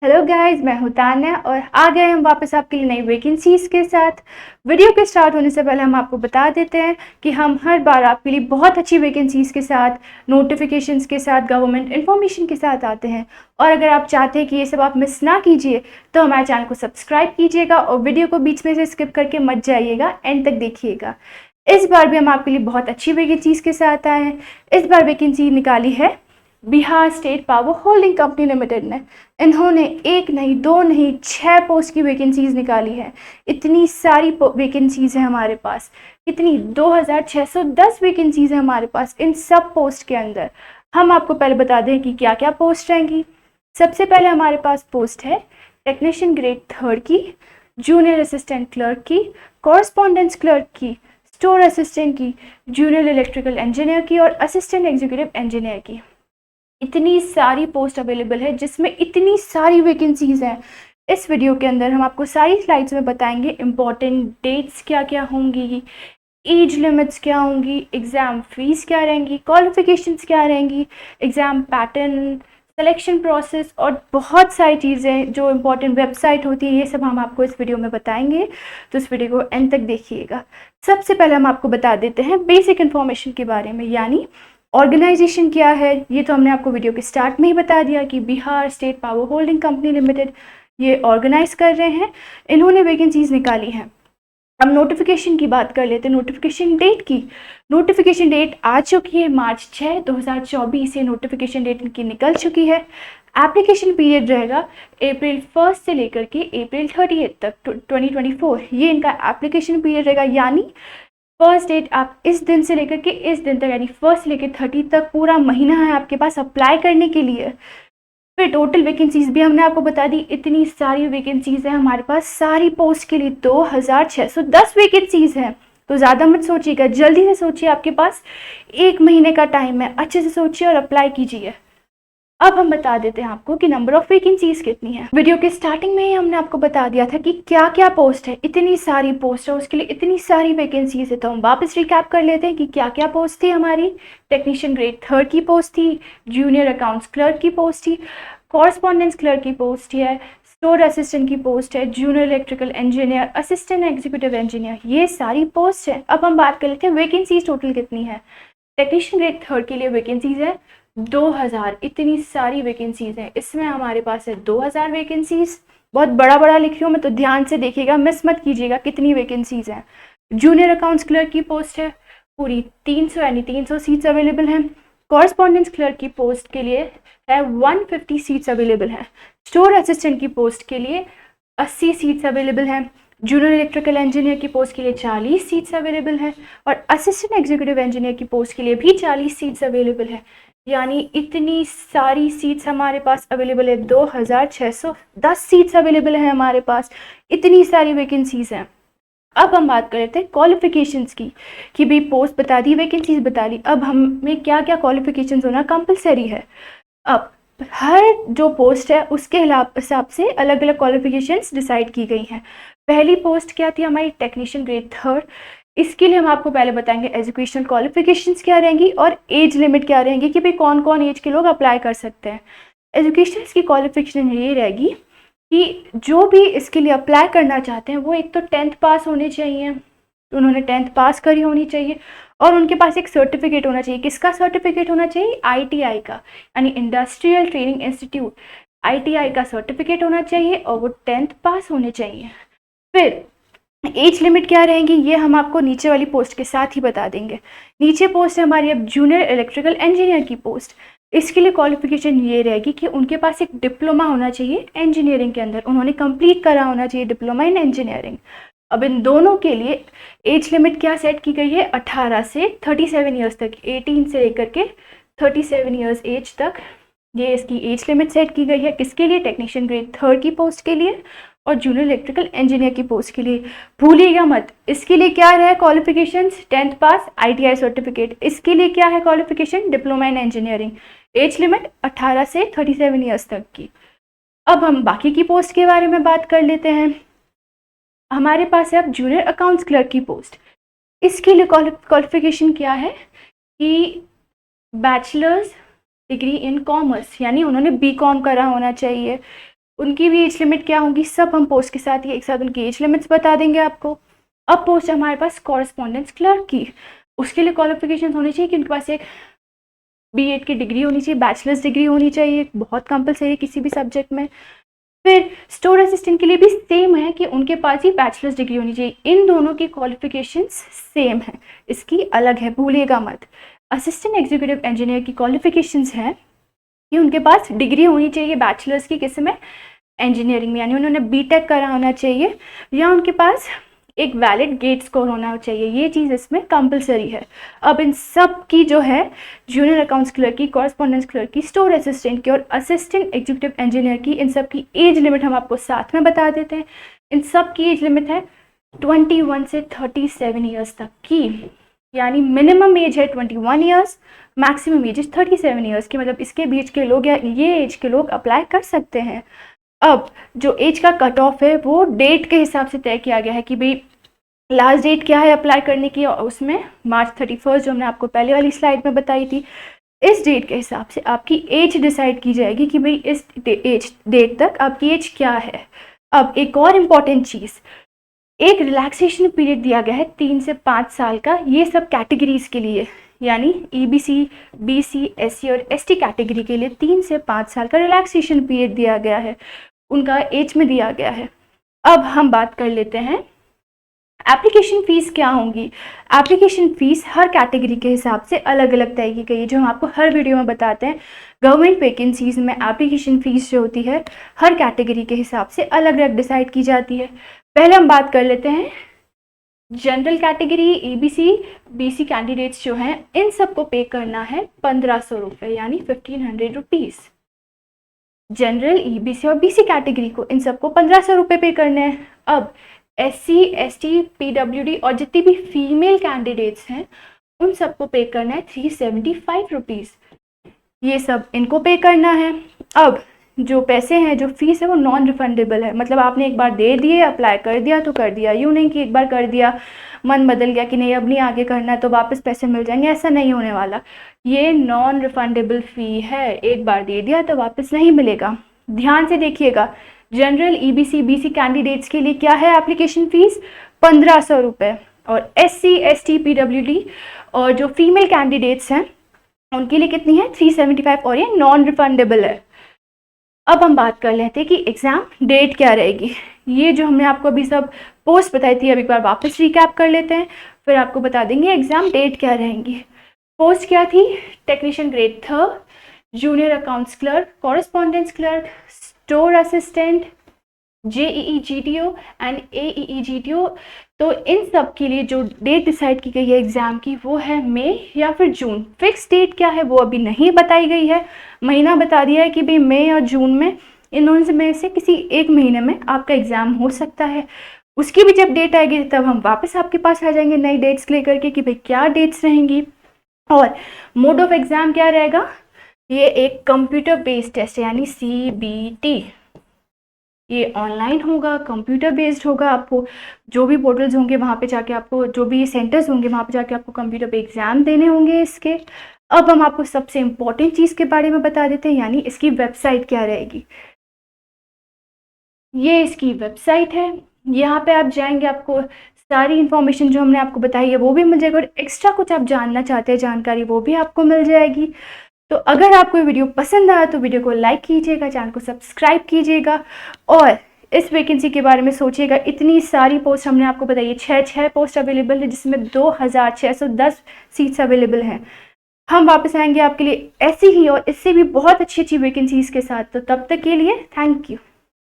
Hello guys, मैं हूं तान्या और आ गए हम वापस आपके लिए नई वैकेंसीज के साथ। वीडियो के स्टार्ट होने से पहले हम आपको बता देते हैं कि हम हर बार आपके लिए बहुत अच्छी वैकेंसीज के साथ, नोटिफिकेशंस के साथ, गवर्नमेंट इन्फॉर्मेशन के साथ आते हैं। और अगर आप चाहते हैं कि ये सब आप मिस ना कीजिए तो हमारे चैनल को सब्सक्राइब कीजिएगा और वीडियो को बीच में से स्किप करके मत जाइएगा, एंड तक देखिएगा। इस बार भी हम आपके लिए बहुत अच्छी वैकेंसीज के साथ आए हैं। इस बार वैकेंसी निकाली है Bihar state power holding company limited ने। इन्होंने एक नहीं, दो नहीं, 6 पोस्ट की वैकेंसीज निकाली है। इतनी सारी वैकेंसीज है हमारे पास, कितनी 2610 वैकेंसीज है हमारे पास। इन सब पोस्ट के अंदर हम आपको पहले बता दें कि क्या क्या पोस्ट रहेंगी। सबसे पहले हमारे पास पोस्ट है टेक्नीशियन ग्रेड 3 की, जूनियर असिस्टेंट क्लर्क की, कॉरस्पॉन्डेंस क्लर्क की, स्टोर असिस्टेंट की, जूनियर इलेक्ट्रिकल इंजीनियर की और असिस्टेंट एग्जीक्यूटिव इंजीनियर की। इतनी सारी पोस्ट अवेलेबल है जिसमें इतनी सारी वैकेंसीज हैं। इस वीडियो के अंदर हम आपको सारी स्लाइड्स में बताएंगे इम्पॉर्टेंट डेट्स क्या क्या होंगी, एज लिमिट्स क्या होंगी, एग्ज़ाम फीस क्या रहेंगी, क्वालिफिकेशंस क्या रहेंगी, एग्ज़ाम पैटर्न, सिलेक्शन प्रोसेस और बहुत सारी चीज़ें जो इम्पोर्टेंट वेबसाइट होती है, ये सब हम आपको इस वीडियो में बताएंगे। तो इस वीडियो को एंड तक देखिएगा। सबसे पहले हम आपको बता देते हैं बेसिक इन्फॉर्मेशन के बारे में, यानी ऑर्गेनाइजेशन क्या है। ये तो हमने आपको वीडियो के स्टार्ट में ही बता दिया कि Bihar state power holding company limited ये ऑर्गेनाइज कर रहे हैं, इन्होंने वैकेंसीज निकाली हैं। अब नोटिफिकेशन की बात कर लेते हैं, नोटिफिकेशन डेट की। नोटिफिकेशन डेट आ चुकी है मार्च 6, 2024 से नोटिफिकेशन डेट इनकी निकल चुकी है। एप्लीकेशन पीरियड रहेगा अप्रैल 1 से लेकर के अप्रैल 30 तक 2024, ये इनका एप्लीकेशन पीरियड रहेगा। यानी फर्स्ट डेट आप इस दिन से लेकर के इस दिन तक, यानी 1 से लेकर 30 तक पूरा महीना है आपके पास अप्लाई करने के लिए। फिर टोटल वैकेंसीज भी हमने आपको बता दी, इतनी सारी वैकेंसीज है हमारे पास। सारी पोस्ट के लिए 2610 वैकेंसीज हैं। तो ज़्यादा मत सोचिएगा, जल्दी से सोचिए, आपके पास 1 महीने का टाइम है। अच्छे से सोचिए और अप्लाई कीजिए। अब हम बता देते हैं आपको कि नंबर ऑफ वैकेंसीज कितनी है। वीडियो के स्टार्टिंग में ही हमने आपको बता दिया था कि क्या क्या पोस्ट है। इतनी सारी पोस्ट है, उसके लिए इतनी सारी वैकेंसीज है। तो हम वापस रिकैप कर लेते हैं कि क्या क्या पोस्ट थी हमारी। टेक्नीशियन ग्रेड 3 की पोस्ट थी, जूनियर अकाउंट्स क्लर्क की पोस्ट थी, कॉरस्पॉन्डेंस क्लर्क की पोस्ट है, स्टोर असिस्टेंट की पोस्ट है, junior electrical engineer, assistant executive engineer, ये सारी पोस्ट है। अब हम बात कर लेते हैं वैकेंसीज टोटल कितनी है। टेक्नीशियन ग्रेड 3 के लिए वैकेंसीज है 2000। इतनी सारी वैकेंसीज हैं, इसमें हमारे पास है 2000 वैकेंसीज। बहुत बड़ा बड़ा लिख रही हूँ मैं, तो ध्यान से देखिएगा, मिस मत कीजिएगा कितनी वैकेंसीज हैं। जूनियर अकाउंट्स क्लर्क की पोस्ट है पूरी 300, यानी 300 सीट्स अवेलेबल हैं। कॉरस्पॉन्डेंस क्लर्क की पोस्ट के लिए है 150 सीट्स अवेलेबल हैं। स्टोर असिस्टेंट की पोस्ट के लिए 80 सीट्स अवेलेबल हैं। जूनियर इलेक्ट्रिकल इंजीनियर की पोस्ट के लिए 40 सीट्स अवेलेबल हैं और असिस्टेंट एग्जीक्यूटिव इंजीनियर की पोस्ट के लिए भी 40 सीट्स अवेलेबल हैं। यानी इतनी सारी सीट्स हमारे पास अवेलेबल है। 2610 सीट्स अवेलेबल है हमारे पास। इतनी सारी वैकेंसीज हैं। अब हम बात कर लेते हैं क्वालिफिकेशंस की, कि भाई पोस्ट बता दी, वैकेंसीज बता दी, अब हमें क्या क्या क्वालिफिकेशंस होना कंपलसरी है। अब हर जो पोस्ट है उसके हिसाब से अलग अलग क्वालिफिकेशंस डिसाइड की गई हैं। पहली पोस्ट क्या थी हमारी, टेक्नीशियन ग्रेड 3। इसके लिए हम आपको पहले बताएंगे एजुकेशनल क्वालिफिकेशंस क्या रहेंगी और एज लिमिट क्या रहेंगी, कि भाई कौन कौन एज के लोग अप्लाई कर सकते हैं। एजुकेशन की क्वालिफिकेशन ये रहेगी कि जो भी इसके लिए अप्लाई करना चाहते हैं वो एक तो 10th पास होने चाहिए, उन्होंने 10th पास करी होनी चाहिए, और उनके पास एक सर्टिफिकेट होना चाहिए। किसका सर्टिफिकेट होना चाहिए, ITI का, यानी इंडस्ट्रियल ट्रेनिंग इंस्टीट्यूट, ITI का सर्टिफिकेट होना चाहिए और वो 10th पास होने चाहिए। फिर एज लिमिट क्या रहेंगी ये हम आपको नीचे वाली पोस्ट के साथ ही बता देंगे। नीचे पोस्ट है हमारी अब जूनियर इलेक्ट्रिकल इंजीनियर की पोस्ट। इसके लिए क्वालिफिकेशन ये रहेगी कि उनके पास एक डिप्लोमा होना चाहिए इंजीनियरिंग के अंदर, उन्होंने कंप्लीट करा होना चाहिए डिप्लोमा इन इंजीनियरिंग। अब इन दोनों के लिए एज लिमिट क्या सेट की गई है, 18 से 37 ईयर्स तक, 18 से लेकर के 37 ईयर्स एज तक ये इसकी एज लिमिट सेट की गई है। किसके लिए, टेक्नीशियन ग्रेड 3 की पोस्ट के लिए और जूनियर इलेक्ट्रिकल इंजीनियर की पोस्ट के लिए। भूलिएगा मत, इसके लिए क्या है क्वालिफिकेशंस, 10th पास, ITI सर्टिफिकेट। इसके लिए क्या है qualification, diploma in engineering. Age limit 18 से 37 ईयर्स तक की। अब हम बाकी की पोस्ट के बारे में बात कर लेते हैं। हमारे पास है अब जूनियर अकाउंट्स क्लर्क की पोस्ट। इसके लिए क्वालिफिकेशन क्या है कि बैचलर्स डिग्री इन कॉमर्स, यानी उन्होंने BCom करा होना चाहिए। उनकी भी एज लिमिट क्या होगी, सब हम पोस्ट के साथ ही एक साथ उनकी एज लिमिट्स बता देंगे आपको। अब पोस्ट है हमारे पास कॉरेस्पॉन्डेंस क्लर्क की। उसके लिए क्वालिफिकेशन होनी चाहिए कि उनके पास एक B.Ed की डिग्री होनी चाहिए, बैचलर्स डिग्री होनी चाहिए, बहुत कंपलसरी है किसी भी सब्जेक्ट में। फिर स्टोर असिस्टेंट के लिए भी सेम है कि उनके पास ही बैचलर्स डिग्री होनी चाहिए। इन दोनों की क्वालिफिकेशंस सेम है, इसकी अलग है, भूलिएगा मत। असिस्टेंट एग्जीक्यूटिव इंजीनियर की क्वालिफिकेशंस है कि उनके पास डिग्री होनी चाहिए बैचलर्स की, किस में, इंजीनियरिंग में, यानी उन्होंने B.Tech करा होना चाहिए, या उनके पास एक वैलिड गेट स्कोर होना चाहिए। ये चीज़ इसमें कंपलसरी है। अब इन सब की जो है जूनियर अकाउंट्स क्लर्क की, कॉरेस्पॉन्डेंस क्लर्क की, स्टोर असिस्टेंट की और असिस्टेंट एग्जीक्यूटिव इंजीनियर की, इन सब की एज लिमिट हम आपको साथ में बता देते हैं। इन सब की एज लिमिट है 21 से 37 ईयर्स तक की, यानी मिनिमम एज है 21 ईयर्स, मैक्सिमम एज है 37 ईयर्स की। मतलब इसके बीच के लोग या ये एज के लोग अप्लाई कर सकते हैं। अब जो एज का कट ऑफ है वो डेट के हिसाब से तय किया गया है कि भाई लास्ट डेट क्या है अप्लाई करने की, और उसमें March 31 जो हमने आपको पहले वाली स्लाइड में बताई थी, इस डेट के हिसाब से आपकी एज डिसाइड की जाएगी कि भाई इस डेट तक आपकी एज क्या है। अब एक और इम्पॉर्टेंट चीज़, एक रिलैक्सेशन पीरियड दिया गया है 3 से 5 साल का, ये सब कैटेगरीज के लिए, यानी EBC, BC, SC और ST कैटेगरी के लिए 3 से 5 साल का रिलैक्सेशन पीरियड दिया गया है, उनका एज में दिया गया है। अब हम बात कर लेते हैं एप्लीकेशन फ़ीस क्या होंगी। एप्लीकेशन फ़ीस हर कैटेगरी के हिसाब से अलग अलग तय की गई है, जो हम आपको हर वीडियो में बताते हैं। गवर्नमेंट वैकेंसीज़ में एप्लीकेशन फ़ीस जो होती है हर कैटेगरी के हिसाब से अलग अलग डिसाइड की जाती है। पहले हम बात कर लेते हैं general category, EBC, BC candidates जो हैं, इन सबको पे करना है 1500 रुपये, यानी 1500 रुपीज़। जनरल, EBC और BC कैटेगरी को, इन सबको 1500 रुपये पे करने हैं। अब SC, ST, PWD और जितनी भी फीमेल कैंडिडेट्स हैं उन सबको पे करना है 375 रुपीज़। ये सब इनको पे करना है। अब जो पैसे हैं, जो फीस है, वो नॉन रिफंडेबल है। मतलब आपने एक बार दे दिए, अप्लाई कर दिया तो कर दिया, यूँ नहीं कि एक बार कर दिया मन बदल गया कि नहीं अब नहीं आगे करना है तो वापस पैसे मिल जाएंगे, ऐसा नहीं होने वाला। ये नॉन रिफंडेबल फ़ी है, एक बार दे दिया तो वापस नहीं मिलेगा। ध्यान से देखिएगा, जनरल, EBC, BC कैंडिडेट्स के लिए क्या है एप्लीकेशन फ़ीस 1500 रुपये, और SC, ST, PWD और जो फीमेल कैंडिडेट्स हैं उनके लिए कितनी है 375, और ये नॉन रिफंडेबल है। अब हम बात कर लेते हैं कि एग्ज़ाम डेट क्या रहेगी। ये जो हमने आपको अभी सब पोस्ट बताई थी, अब एक बार वापस रिकैप कर लेते हैं, फिर आपको बता देंगे एग्ज़ाम डेट क्या रहेंगी। पोस्ट क्या थी, technician grade 3, junior accounts clerk, correspondence clerk, store assistant, JEE GTO and AEE GTO। तो इन सब के लिए जो डेट डिसाइड की गई है एग्ज़ाम की वो है मई या फिर जून। फिक्स डेट क्या है वो अभी नहीं बताई गई है, महीना बता दिया है कि भाई मई और जून में, इन दोनों में से किसी एक महीने में आपका एग्ज़ाम हो सकता है। उसकी भी जब डेट आएगी तब हम वापस आपके पास आ जाएंगे नई डेट्स लेकर के कि भाई क्या डेट्स रहेंगी। और मोड ऑफ एग्ज़ाम क्या रहेगा, ये एक कंप्यूटर बेस्ड टेस्ट है, यानी CBT। ये ऑनलाइन होगा, कंप्यूटर बेस्ड होगा। आपको जो भी पोर्टल्स होंगे वहाँ पे जाके, आपको जो भी सेंटर्स होंगे वहाँ पे जाके आपको कंप्यूटर पे एग्ज़ाम देने होंगे इसके। अब हम आपको सबसे इम्पोर्टेंट चीज़ के बारे में बता देते हैं, यानी इसकी वेबसाइट क्या रहेगी। ये इसकी वेबसाइट है, यहाँ पे आप जाएंगे, आपको सारी इन्फॉर्मेशन जो हमने आपको बताई है वो भी मिल जाएगी, और एक्स्ट्रा कुछ आप जानना चाहते हैं जानकारी वो भी आपको मिल जाएगी। तो अगर आपको ये वीडियो पसंद आया तो वीडियो को लाइक कीजिएगा, चैनल को सब्सक्राइब कीजिएगा, और इस वैकेंसी के बारे में सोचिएगा। इतनी सारी पोस्ट हमने आपको बताई है, 6 पोस्ट अवेलेबल है, जिसमें 2610 सीट्स अवेलेबल हैं। हम वापस आएंगे आपके लिए ऐसी ही और इससे भी बहुत अच्छी अच्छी वैकेंसीज़ के साथ। तो तब तक के लिए थैंक यू।